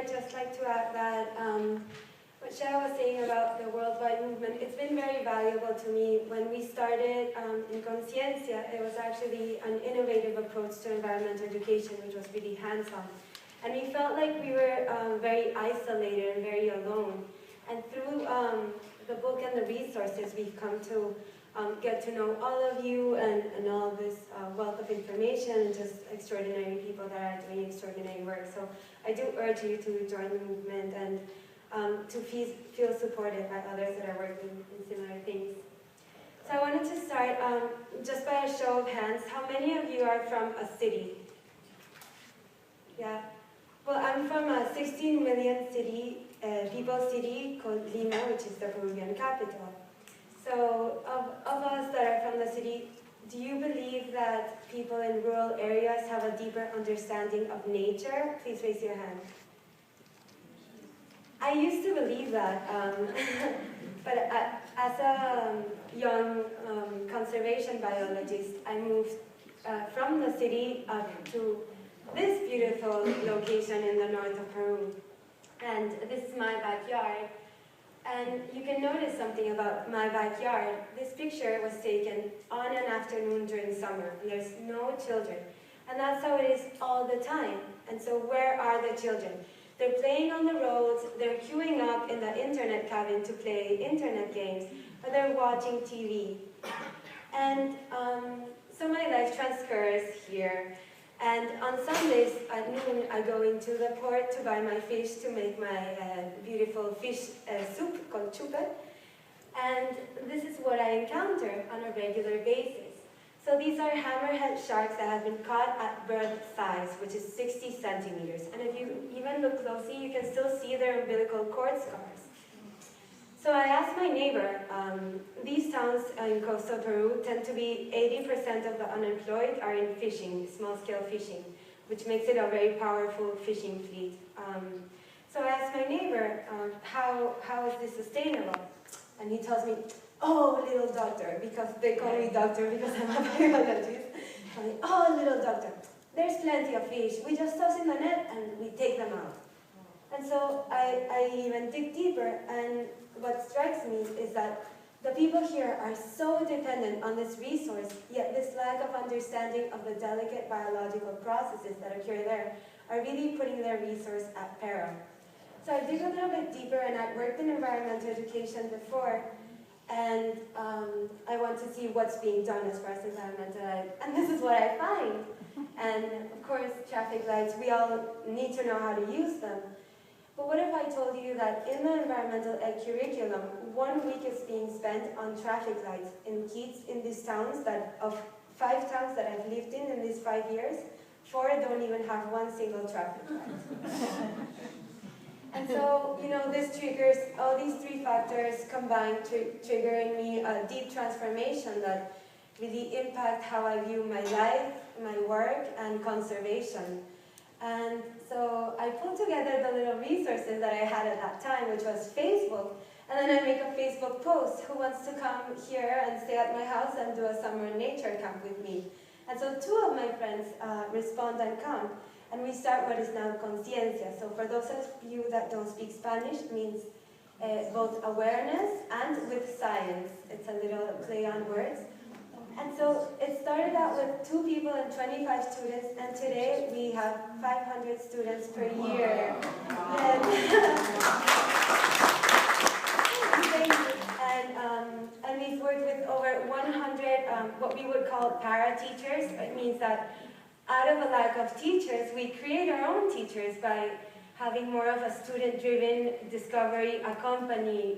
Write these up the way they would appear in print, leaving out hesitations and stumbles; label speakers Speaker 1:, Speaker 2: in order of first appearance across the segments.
Speaker 1: I'd just like to add that what Shara was saying about the worldwide movement, it's been very valuable to me. When we started in ConCIencia, it was actually an innovative approach to environmental education, which was really hands-on. And we felt like we were very isolated and very alone. And through the book and the resources, we've come to get to know all of you and all this wealth of information and just extraordinary people that are doing extraordinary work. So I do urge you to join the movement and to feel supported by others that are working in similar things. So I wanted to start just by a show of hands. How many of you are from a city? Yeah. Well, I'm from a 16 million people city called Lima, which is the Peruvian capital. So of us that are from the city, do you believe that people in rural areas have a deeper understanding of nature? Please raise your hand. I used to believe that, but as a young conservation biologist, I moved from the city up to this beautiful location in the north of Peru. And this is my backyard. And you can notice something about my backyard. This picture was taken on an afternoon during summer. There's no children. And that's how it is all the time. And so where are the children? They're playing on the roads, they're queuing up in the internet cabin to play internet games, or they're watching TV. And so my life transcurs here. And on Sundays at noon, I go into the port to buy my fish to make my beautiful fish soup called chupe. And this is what I encounter on a regular basis. So these are hammerhead sharks that have been caught at birth size, which is 60 centimeters. And if you even look closely, you can still see their umbilical cord scars. So I asked my neighbor, these towns in coastal Peru tend to be 80% of the unemployed are in fishing, small-scale fishing, which makes it a very powerful fishing fleet. So I asked my neighbor, how is this sustainable? And he tells me, oh, little doctor, because they call me doctor because I'm a biologist. Oh, little doctor, there's plenty of fish. We just toss in the net and we take them out. And so I even dig deeper, and what strikes me is that the people here are so dependent on this resource, yet this lack of understanding of the delicate biological processes that occur there are really putting their resource at peril. So I dig a little bit deeper, and I've worked in environmental education before, and I want to see what's being done as far as environmental ed. And this is what I find. And of course, traffic lights, we all need to know how to use them. But what if I told you that in the environmental ed curriculum, 1 week is being spent on traffic lights in kids in these towns that, of 5 towns that I've lived in these 5 years, 4 don't even have one single traffic light. And so, you know, this triggers, all these 3 factors combined triggering me a deep transformation that really impact how I view my life, my work, and conservation. And so I pulled together the little resources that I had at that time, which was Facebook. And then I make a Facebook post, who wants to come here and stay at my house and do a summer nature camp with me? And so 2 of my friends respond and come. And we start what is now ConCIencia. So for those of you that don't speak Spanish, it means both awareness and with science. It's a little play on words. And so it started out with 2 people and 25 students, and today we have 500 students per year. And we've worked with over 100 what we would call para-teachers. It means that out of a lack of teachers, we create our own teachers by having more of a student-driven discovery, accompany,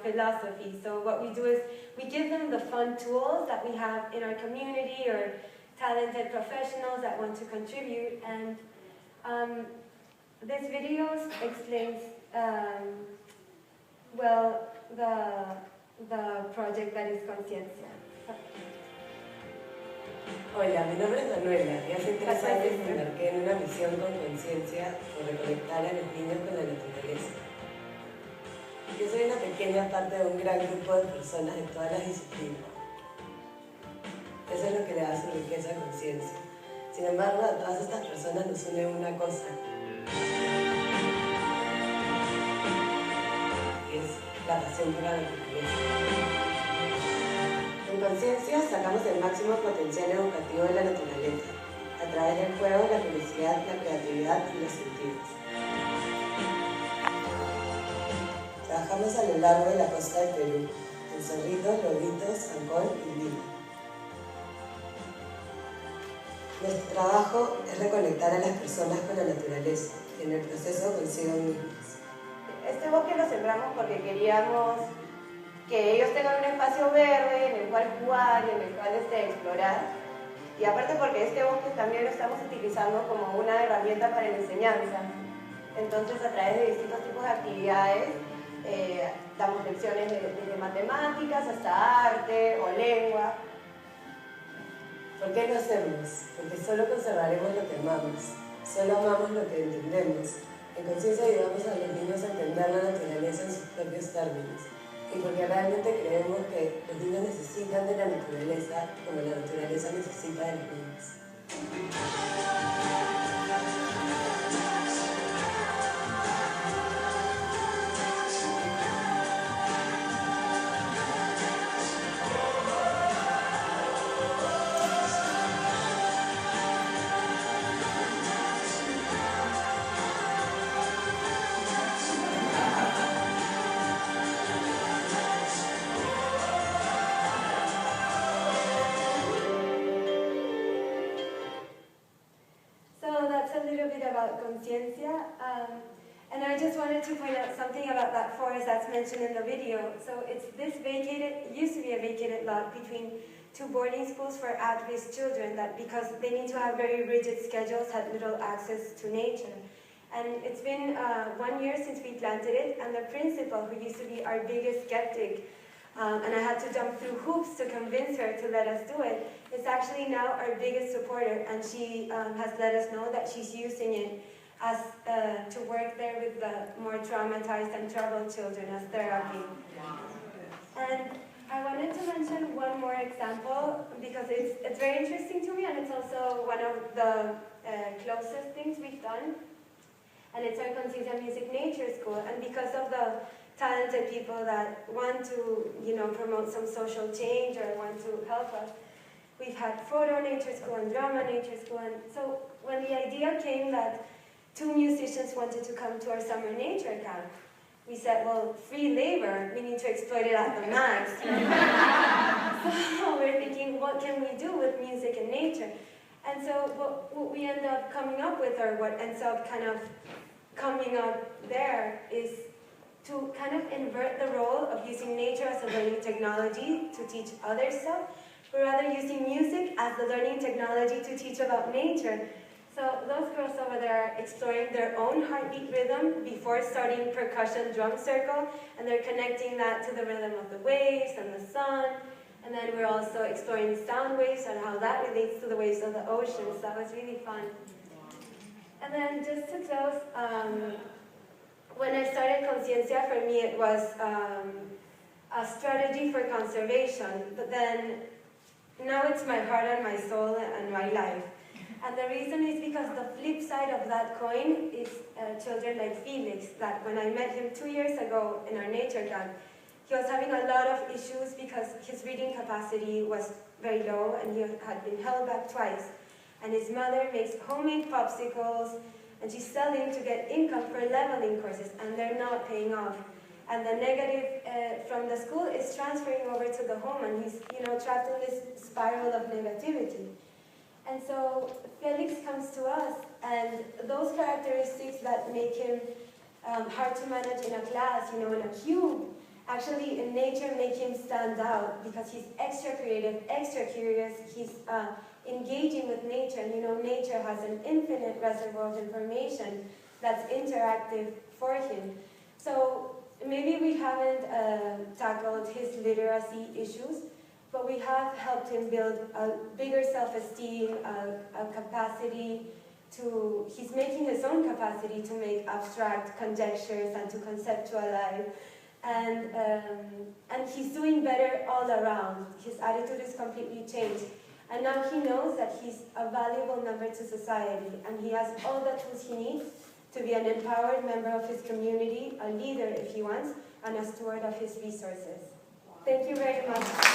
Speaker 1: philosophy. So what we do is we give them the fun tools that we have in our community or talented professionals that want to contribute. And this video explains, the project that is ConCIencia.
Speaker 2: Hola, mi nombre es Manuela y hace 3 años me embarqué en una misión con ConCIencia sobre conectar a los niños con la naturaleza. Yo soy una pequeña parte de un gran grupo de personas de todas las disciplinas. Eso es lo que le da su riqueza a ConCIencia. Sin embargo, a todas estas personas nos une una cosa. la pasión por la naturaleza. En ConCIencia sacamos el máximo potencial educativo de la naturaleza, a través del juego, la curiosidad, la creatividad y los sentidos. Trabajamos a lo largo de la costa de Perú, en Cerritos, Lobitos, Ancón y Lima. Nuestro trabajo es reconectar a las personas con la naturaleza y en el proceso consigo mismos.
Speaker 3: Este bosque lo sembramos porque queríamos que ellos tengan un espacio verde en el cual jugar y en el cual explorar. Y aparte porque este bosque también lo estamos utilizando como una herramienta para la enseñanza. Entonces a través de distintos tipos de actividades damos lecciones desde matemáticas hasta arte o lengua.
Speaker 2: ¿Por qué lo hacemos? Porque solo conservaremos lo que amamos, solo amamos lo que entendemos. En ConCIencia ayudamos a los niños a entender la naturaleza en sus propios términos y porque realmente creemos que los niños necesitan de la naturaleza como la naturaleza necesita de los niños.
Speaker 1: ConCIencia, and I just wanted to point out something about that forest that's mentioned in the video. So it's this vacated, used to be a vacated lot between two boarding schools for at-risk children that because they need to have very rigid schedules had little access to nature. And it's been 1 year since we planted it, and the principal, who used to be our biggest skeptic, and I had to jump through hoops to convince her to let us do it, is actually now our biggest supporter, and she has let us know that she's using it as to work there with the more traumatized and troubled children as therapy. And I wanted to mention one more example because it's very interesting to me, and it's also one of the closest things we've done. And it's our ConCIencia Music Nature School, and because of the talented people that want to, promote some social change or want to help us, we've had photo nature school and drama nature school. And so when the idea came that 2 musicians wanted to come to our summer nature camp, we said, well, free labor, we need to exploit it at the max. So we're thinking, what can we do with music and nature? And so what we end up coming up with, or what ends up kind of coming up there, is to kind of invert the role of using nature as a learning technology to teach others stuff, but rather using music as the learning technology to teach about nature. So those girls over there are exploring their own heartbeat rhythm before starting percussion drum circle, and they're connecting that to the rhythm of the waves and the sun. And then we're also exploring sound waves and how that relates to the waves of the ocean. So that was really fun. And then just to close, when I started ConCIencia, for me it was a strategy for conservation, but then now it's my heart and my soul and my life. And the reason is because the flip side of that coin is children like Felix, that when I met him 2 years ago in our nature camp, he was having a lot of issues because his reading capacity was very low and he had been held back twice. And his mother makes homemade popsicles, and she's selling to get income for leveling courses, and they're not paying off. And the negative from the school is transferring over to the home, and he's trapped in this spiral of negativity. And so Felix comes to us, and those characteristics that make him hard to manage in a class, in a cube, actually in nature make him stand out because he's extra creative, extra curious, he's engaging with nature, and nature has an infinite reservoir of information that's interactive for him. So maybe we haven't tackled his literacy issues, but we have helped him build a bigger self-esteem, a capacity to, he's making his own capacity to make abstract conjectures and to conceptualize. And he's doing better all around. His attitude is completely changed. And now he knows that he's a valuable member to society, and he has all the tools he needs to be an empowered member of his community, a leader if he wants, and a steward of his resources. Thank you very much.